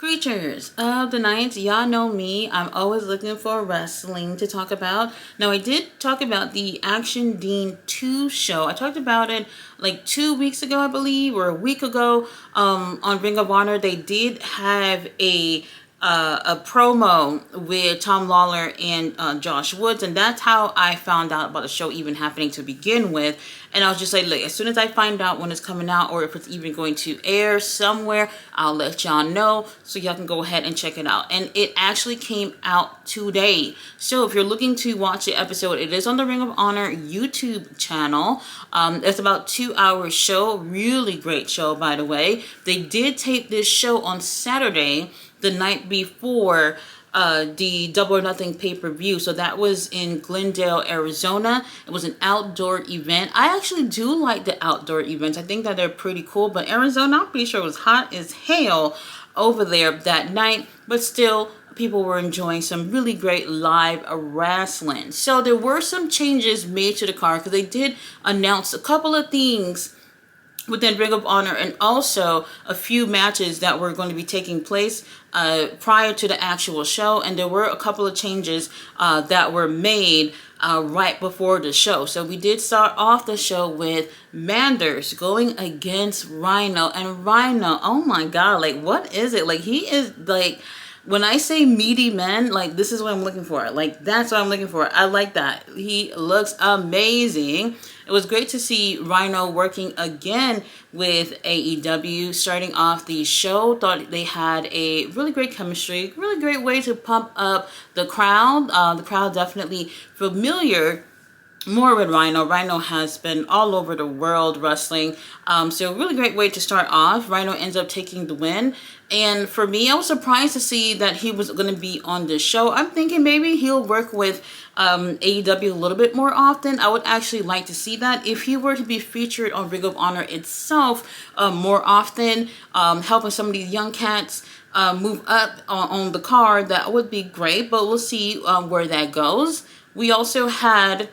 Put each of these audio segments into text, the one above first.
Creatures of the night, y'all know me. I'm always looking for wrestling to talk about. Now, I did talk about the Action Dean 2 show. I talked about it like 2 weeks ago, I believe, or a week ago on Ring of Honor. They did have a promo with Tom Lawler and Josh Woods, and that's how I found out about the show even happening to begin with. And I was just like, look, as soon as I find out when it's coming out or if it's even going to air somewhere, I'll let y'all know so y'all can go ahead and check it out. And it actually came out today. So if you're looking to watch the episode, it is on the Ring of Honor YouTube channel. It's about 2 hour show. Really great show, by the way. They did tape this show on Saturday, the night before the Double or Nothing pay-per-view. So that was in Glendale, Arizona. It was an outdoor event. I actually do like the outdoor events. I think that they're pretty cool. But Arizona, I'm pretty sure it was hot as hell over there that night. But still, people were enjoying some really great live wrestling. So there were some changes made to the card because they did announce a couple of things within Ring of Honor, and also a few matches that were going to be taking place prior to the actual show. And there were a couple of changes that were made right before the show. So we did start off the show with Manders going against Rhino. And Rhino, oh my god, like, what is it? Like, he is like, when I say meaty man, like, this is what I'm looking for. Like, that's what I'm looking for. I like that. He looks amazing. It was great to see Rhino working again with AEW, starting off the show. Thought they had a really great chemistry, really great way to pump up the crowd. The crowd definitely familiar more with Rhino. Rhino has been all over the world wrestling. So a really great way to start off. Rhino ends up taking the win. And for me, I was surprised to see that he was going to be on this show. I'm thinking maybe he'll work with AEW a little bit more often. I would actually like to see that. If he were to be featured on Ring of Honor itself more often, helping some of these young cats move up on the card, that would be great. But we'll see where that goes. We also had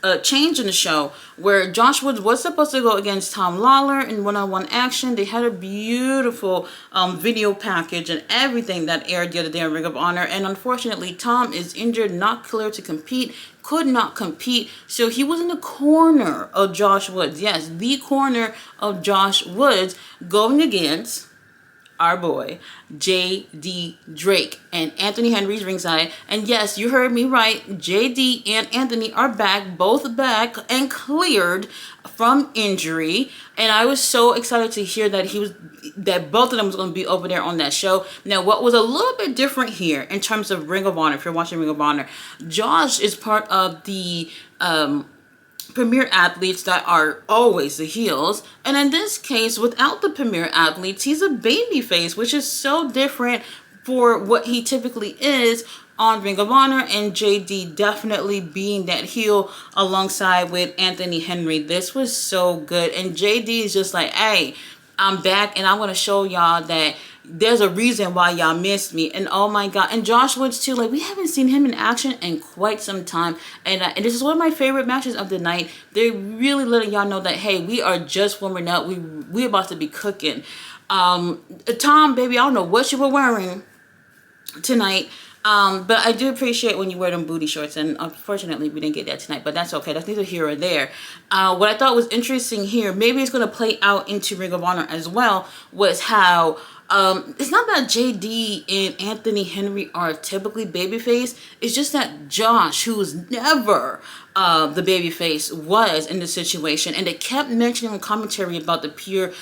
a change in the show where Josh Woods was supposed to go against Tom Lawler in one-on-one action. They had a beautiful video package and everything that aired the other day on Ring of Honor. And unfortunately, Tom is injured, not clear to compete, could not compete. So he was in the corner of Josh Woods. Yes, the corner of Josh Woods going against our boy, J.D. Drake, and Anthony Henry's ringside. And yes, you heard me right. J.D. and Anthony are back, both back and cleared from injury. And I was so excited to hear that both of them was going to be over there on that show. Now, what was a little bit different here in terms of Ring of Honor, if you're watching Ring of Honor, Josh is part of the premier athletes that are always the heels, and in this case, without the premier athletes, he's a baby face, which is so different for what he typically is on Ring of Honor, and JD definitely being that heel alongside with Anthony Henry. This was so good, and JD is just like, hey, I'm back, and I'm going to show y'all that there's a reason why y'all missed me. And oh my god, and Josh Woods too, like, we haven't seen him in action in quite some time, and this is one of my favorite matches of the night. They're really letting y'all know that, hey, we are just warming up, we about to be cooking. Tom, baby, I don't know what you were wearing tonight, but I do appreciate when you wear them booty shorts, and unfortunately we didn't get that tonight, but that's okay. That's neither here or there. What I thought was interesting here, maybe it's going to play out into Ring of Honor as well, was how it's not that JD and Anthony Henry are typically babyface. It's just that Josh, who was never the babyface, was in the situation, and they kept mentioning in commentary about the Pure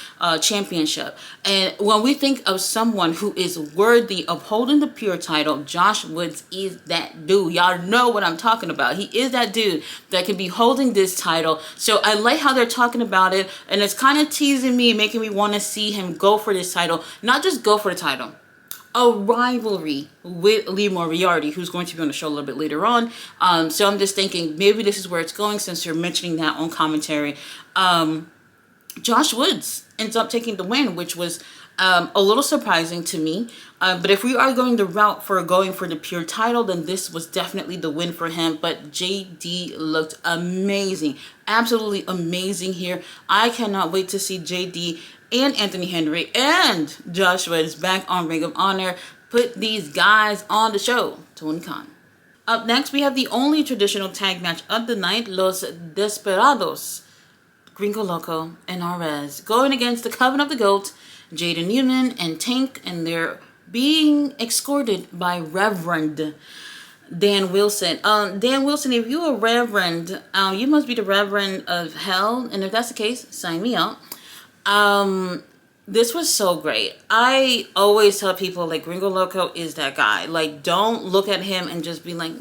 Championship. And when we think of someone who is worthy of holding the Pure title, Josh Woods is that dude. Y'all know what I'm talking about. He is that dude that can be holding this title. So I like how they're talking about it, and it's kind of teasing me, making me want to see him go for this title. Not just go for the title, a rivalry with Lee Moriarty, who's going to be on the show a little bit later on. So I'm just thinking maybe this is where it's going, since you're mentioning that on commentary. Josh Woods ends up taking the win, which was a little surprising to me. But if we are going the route for going for the Pure title, then this was definitely the win for him. But JD looked amazing. Absolutely amazing here. I cannot wait to see JD and Anthony Henry and Joshua is back on Ring of Honor. Put these guys on the show. Tony Khan. Up next, we have the only traditional tag match of the night, Los Desperados, Gringo Loco and Arez, going against the Coven of the Goat, Jaden Newman and Tank, and they're being escorted by Reverend Dan Wilson. Dan Wilson, if you're a Reverend, you must be the Reverend of Hell, and if that's the case, sign me up. This was so great. I always tell people, like, Gringo Loco is that guy. Like, don't look at him and just be like,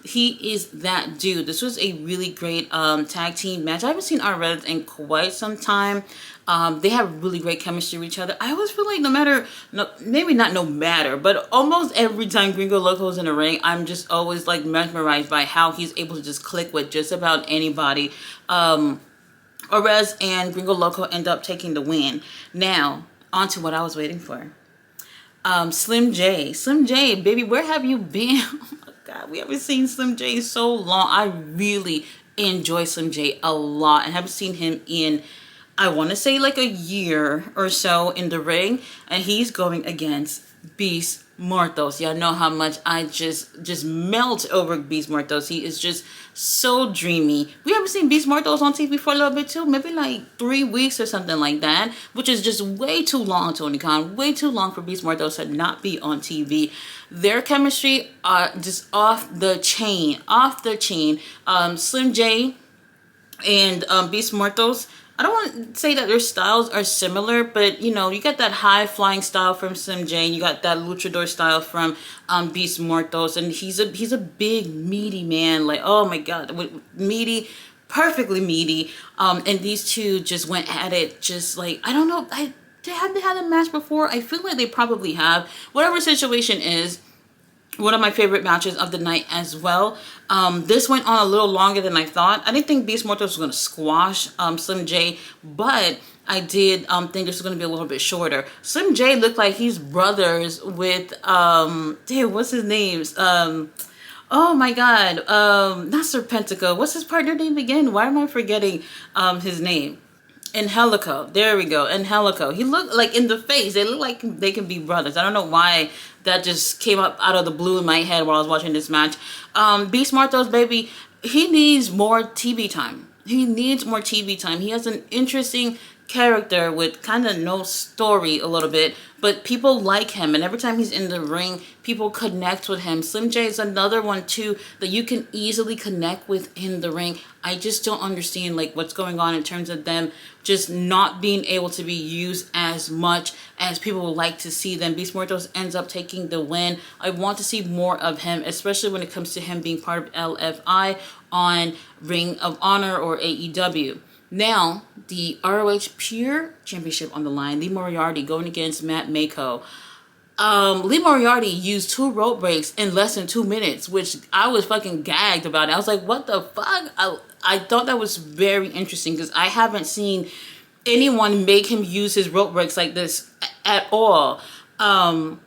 he is that dude. This was a really great tag team match. I haven't seen our Reds in quite some time. They have really great chemistry with each other. I always feel like but almost every time Gringo Loco's in the ring, I'm just always like mesmerized by how he's able to just click with just about anybody. Arez and Gringo Loco end up taking the win. Now, on to what I was waiting for. Slim J. Slim J, baby, where have you been? Oh my God, we haven't seen Slim J so long. I really enjoy Slim J a lot and haven't seen him in, I want to say, like a year or so in the ring. And he's going against Beast Muertos. Y'all know how much I just melt over Beast Muertos. He is just so dreamy. We haven't seen Beast Muertos on TV for a little bit too, maybe like 3 weeks or something like that, which is just way too long, Tony Khan. Way too long for Beast Muertos to not be on TV. Their chemistry are just off the chain. Slim J and Beast Muertos, I don't want to say that their styles are similar, but you know, you got that high flying style from Slim J, and you got that luchador style from Beast Muertos, and he's a big meaty man, like, oh my God, meaty, perfectly meaty. And these two just went at it, just like, I don't know, have they had a match before? I feel like they probably have. Whatever situation is, one of my favorite matches of the night as well. This went on a little longer than I thought. I didn't think Beast Muertos was going to squash Slim J, but I did think this was going to be a little bit shorter. Slim J looked like he's brothers with, what's his name? Oh my God, not Serpentico. What's his partner name again? Why am I forgetting his name? Angelico. There we go. Angelico. He looked like, in the face, they look like they can be brothers. I don't know why that just came up out of the blue in my head while I was watching this match. Beast Muertos, baby, he needs more TV time. He needs more TV time. He has an interesting character with kind of no story a little bit, but people like him, and every time he's in the ring, people connect with him. Slim J is another one too that you can easily connect with in the ring. I just don't understand like what's going on in terms of them just not being able to be used as much as people would like to see them. Beast Muertos ends up taking the win. I want to see more of him, especially when it comes to him being part of LFI on Ring of Honor or AEW. Now, the ROH Pure Championship on the line. Lee Moriarty going against Matt Mako. Lee Moriarty used 2 rope breaks in less than 2 minutes, which I was fucking gagged about it. I was like, what the fuck? I thought that was very interesting because I haven't seen anyone make him use his rope breaks like this at all. I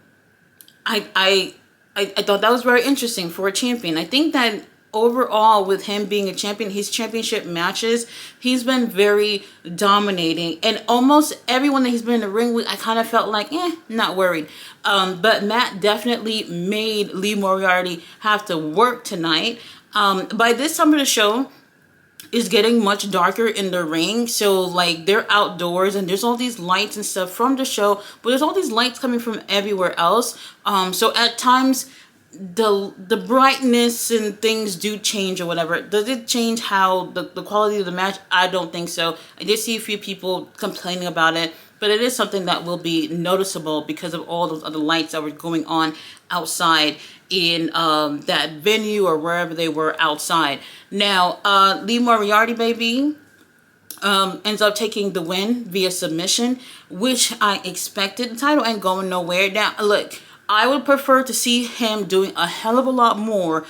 thought that was very interesting for a champion. I think that overall, with him being a champion, his championship matches, he's been very dominating. And almost everyone that he's been in the ring with, I kind of felt like, not worried. But Matt definitely made Lee Moriarty have to work tonight. By this time of the show, it's getting much darker in the ring. So, like, they're outdoors and there's all these lights and stuff from the show, but there's all these lights coming from everywhere else. So at times, the brightness and things do change or whatever. Does it change how the quality of the match? I don't think so. I did see a few people complaining about it, but it is something that will be noticeable because of all those other lights that were going on outside in that venue or wherever they were outside. Now, Lee Moriarty, baby, ends up taking the win via submission, which I expected. The title ain't going nowhere. Now, look, I would prefer to see him doing a hell of a lot more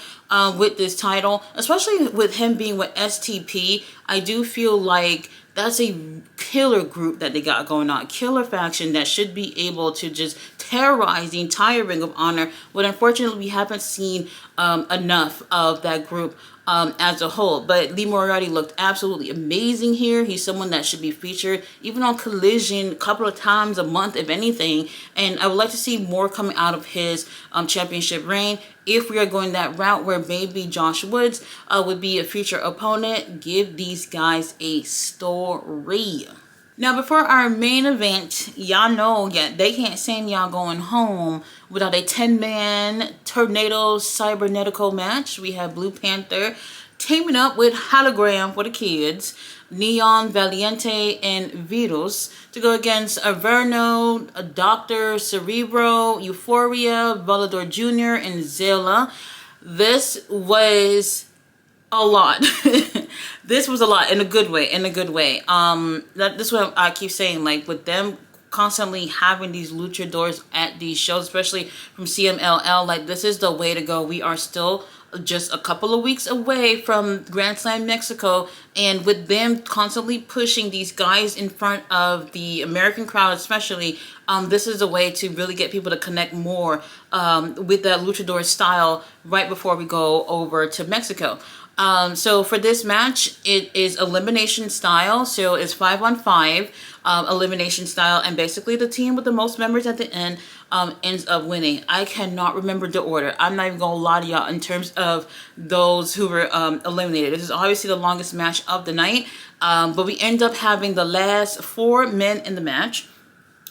with this title, especially with him being with STP. I do feel like that's a killer group that they got going on, killer faction that should be able to just terrorized the entire Ring of Honor, but unfortunately we haven't seen enough of that group as a whole. But Lee Moriarty looked absolutely amazing here. He's someone that should be featured even on Collision a couple of times a month, if anything. And I would like to see more coming out of his championship reign. If we are going that route where maybe Josh Woods would be a future opponent, give these guys a story. Now, before our main event, y'all know they can't send y'all going home without a 10-man Tornado Cybernetico match. We have Blue Panther teaming up with Hologram for the kids, Neon Valiente, and Virus to go against Averno, Dr. Cerebro, Euphoria, Volador Jr., and Zilla. This was a lot. This was a lot in a good way, this is what I keep saying, like with them constantly having these luchadors at these shows, especially from CMLL, like this is the way to go. We are still just a couple of weeks away from Grand Slam Mexico, and with them constantly pushing these guys in front of the American crowd especially, this is a way to really get people to connect more with that luchador style right before we go over to Mexico. So for this match, it is elimination style. So it's 5-on-5 elimination style, and basically the team with the most members at the end ends up winning. I cannot remember the order. I'm not even gonna lie to y'all in terms of those who were eliminated. This is obviously the longest match of the night, but we end up having the last 4 men in the match,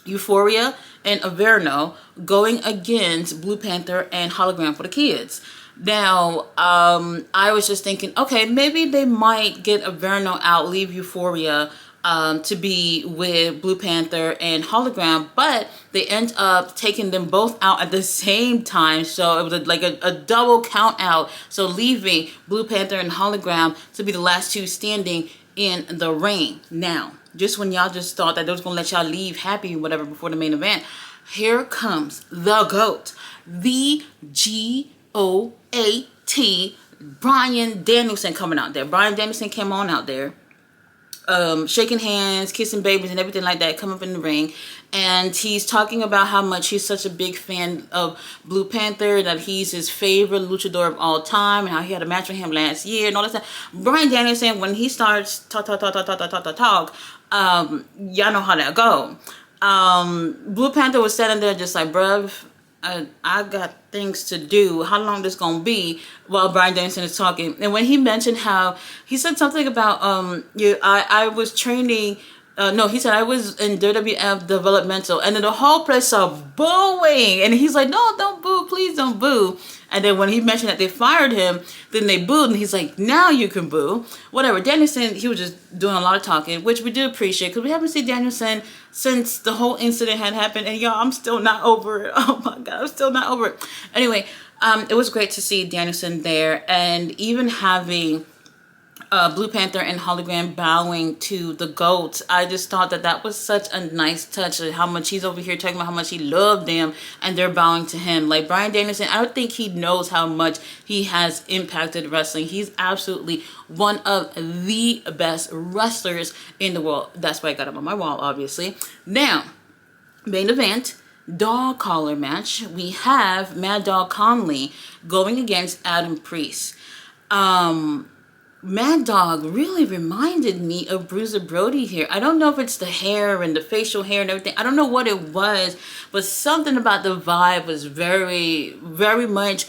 Euphoria and Averno, going against Blue Panther and Hologram for the kids. Now, I was just thinking, okay, maybe they might get Averno out, leave Euphoria to be with Blue Panther and Hologram, but they end up taking them both out at the same time. So it was like a double count out. So leaving Blue Panther and Hologram to be the last 2 standing in the ring. Now, just when y'all just thought that they was going to let y'all leave happy or whatever before the main event, here comes the GOAT, the GOAT, Bryan Danielson coming out there. Bryan Danielson came on out there, shaking hands, kissing babies and everything like that, come up in the ring, and he's talking about how much he's such a big fan of Blue Panther, that he's his favorite luchador of all time, and how he had a match with him last year and all that stuff. Bryan Danielson, when he starts talk, y'all know how that go. Blue Panther was sitting there just like, bruv, I got things to do. How long this gonna be? While Bryan Danielson is talking, and when he mentioned how he said something about I was training. No, he said I was in WWF developmental, and then the whole place started booing, and he's like, no, don't boo, please don't boo. And then when he mentioned that they fired him, then they booed, and he's like, now you can boo. Whatever. Danielson, he was just doing a lot of talking, which we do appreciate, because we haven't seen Danielson since the whole incident had happened, and y'all, I'm still not over it. Oh my God, I'm still not over it. Anyway, it was great to see Danielson there, and even having Blue Panther and Hologram bowing to the GOAT. I just thought that that was such a nice touch, how much he's over here talking about how much he loved them, and they're bowing to him. Like Bryan Danielson, I don't think he knows how much he has impacted wrestling. He's absolutely one of the best wrestlers in the world. That's why I got him on my wall, obviously. Now, main event, dog collar match. We have Mad Dog Conley going against Adam Priest. Mad Dog really reminded me of Bruiser Brody here. I don't know if it's the hair and the facial hair and everything. I don't know what it was, but something about the vibe was very, very much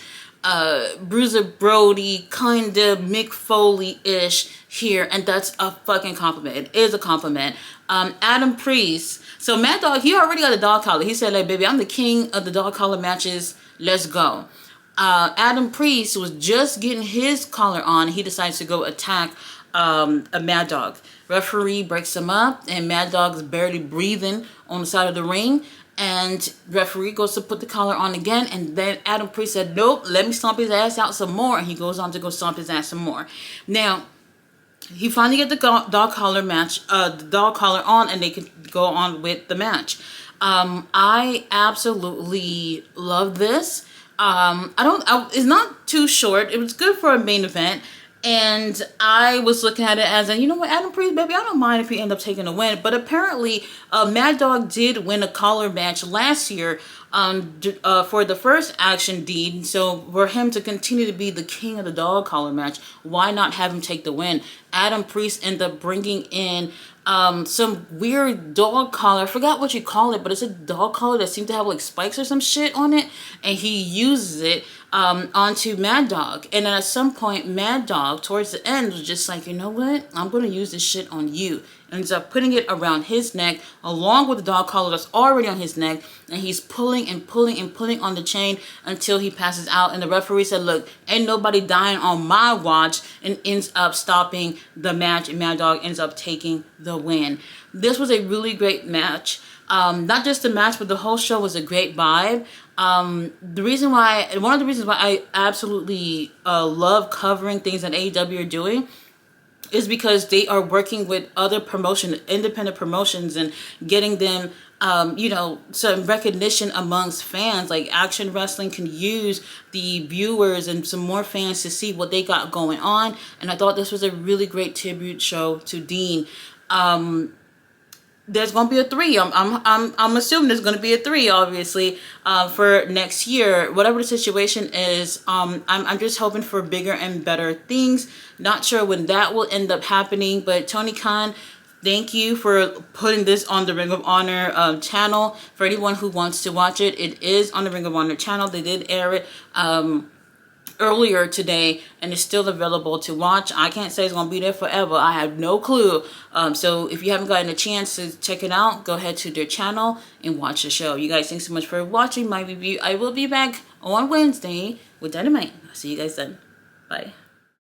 Bruiser Brody, kind of Mick Foley-ish here, and that's a fucking compliment. It is a compliment. Adam Priest. So Mad Dog, he already got a dog collar. He said, like, baby, I'm the king of the dog collar matches. Let's go. Adam Priest was just getting his collar on. He decides to go attack a Mad Dog. Referee breaks him up, and Mad Dog's barely breathing on the side of the ring. And referee goes to put the collar on again, and then Adam Priest said, nope, let me stomp his ass out some more. And he goes on to go stomp his ass some more. Now, he finally get the dog collar match, the dog collar on, and they can go on with the match. I absolutely love this. It's not too short. It was good for a main event. And I was looking at it as a, you know what, Adam Priest, baby, I don't mind if he end up taking a win. But apparently, Mad Dog did win a collar match last year for the first Action Deed. So for him to continue to be the king of the dog collar match, why not have him take the win? Adam Priest ended up bringing in some weird dog collar. I forgot what you call it, but it's a dog collar that seemed to have like spikes or some shit on it, and he uses it onto Mad Dog. And then at some point, Mad Dog towards the end was just like, you know what, I'm gonna use this shit on you. Ends up putting it around his neck along with the dog collar that's already on his neck, and he's pulling and pulling and pulling on the chain until he passes out. And the referee said, look, ain't nobody dying on my watch, and ends up stopping the match, and Mad Dog ends up taking the win. This was a really great match. Not just the match, but the whole show was a great vibe. One of the reasons why I absolutely love covering things that AEW are doing is because they are working with other independent promotions, and getting them, some recognition amongst fans. Like Action Wrestling can use the viewers and some more fans to see what they got going on. And I thought this was a really great tribute show to Dean. There's gonna be a 3. I'm assuming there's gonna be a 3, obviously, for next year. Whatever the situation is, I'm just hoping for bigger and better things. Not sure when that will end up happening, but Tony Khan, thank you for putting this on the Ring of Honor channel. For anyone who wants to watch it, it is on the Ring of Honor channel. They did air it earlier today, and it's still available to watch. I can't say it's gonna be there forever. I have no clue. So if you haven't gotten a chance to check it out, go ahead to their channel and watch the show. You guys, thanks so much for watching my review. I will be back on Wednesday with Dynamite. I'll see you guys then. Bye.